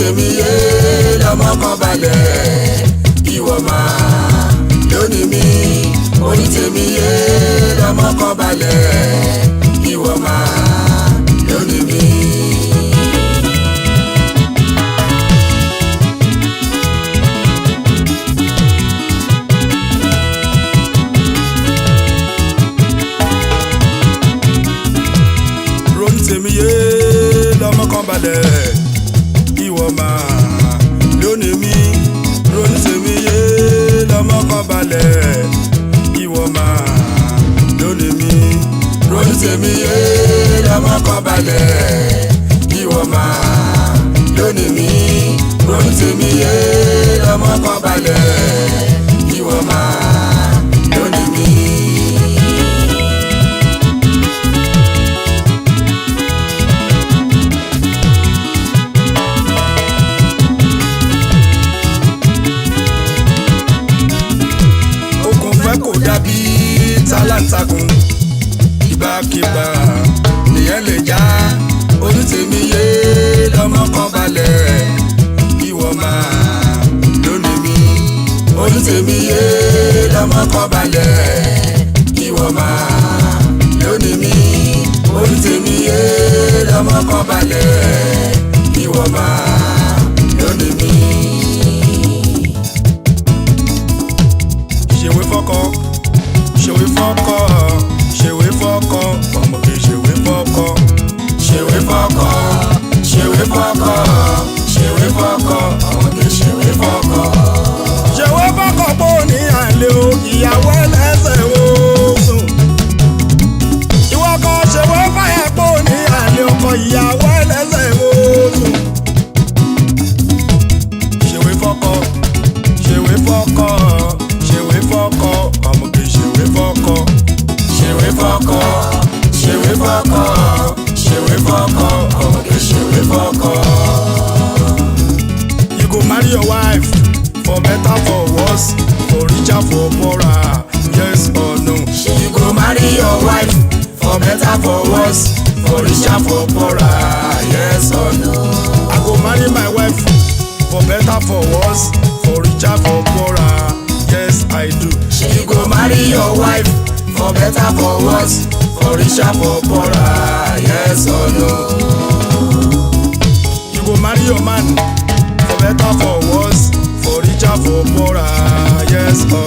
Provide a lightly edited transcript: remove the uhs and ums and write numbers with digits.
tèmi yé lọ́mọ kan balẹ̀ ìwọ máa lónìí mi. Orí tèmi yé lọ́mọ kan balẹ̀ ìwọ máa lónìí mi. Ronú tèmi yé lọ́mọ kan balẹ̀ ìwọ máa lónìí mi. Ronú tèmi yé lọ́mọ kan balẹ̀ ìwọ máa lónìí mi. Ronú tèmi yé lọ́mọ kan balẹ̀ ìwọ máa lónìí mi. Ronú tèmi yé lọ́mọ kan balẹ̀ ìwọ máa lónìí mi. Kò dàbí tálántàkùn ìbákíbá nìyẹn lè já. Orí tèmi yé lọ́mọ kan balẹ̀ ìwọ máa lónìí mi. Orí tèmi yé lọ́mọ kan balẹ̀ ìwọ máa lónìí mi. Orí tèmi yé lọ́mọ kan balẹ̀ ìwọ máa lónìí mi. Ṣèwé fọ́kọ, ṣèwé fọ́kọ, ṣèwé fọ́kọ, ọmọge ṣèwé fọ́kọ. Ṣèwé fọ́kọ, ṣèwé fọ́kọ, ṣèwé fọ́kọ, ọmọge ṣèwé fọ́kọ. Ṣèwé fọ́kọ pò ní àlè o, ìyàwó ẹlẹ́sẹ̀ oògùn. Ìwọ kan ṣèwé fàyà pò ní àlè ọkọ, ìyàwó ẹlẹ́sẹ̀ oògùn. Ṣèwé fọ́kọ, ṣèwé fọ́kọ. Ṣèwé fọ́kọ, ọmọge ṣèwé fọ́kọ. Ṣèwé fọ́kọ, ṣèwé fọ́kọ, ṣèwé fọ́kọ, ọmọge ṣèwé fọ́kọ. You go marry your wife for better for worse, for richer for poorer, yes or no? You go marry your wife for better for worse, for richer for poorer, yes or no? I go marry my wife for better for worse, for richer for poorer. Yes, I do. You go marry your wife for better for worse, for richer for poorer, yes or no? You go marry your man for better for worse, for richer for poorer, yes or no?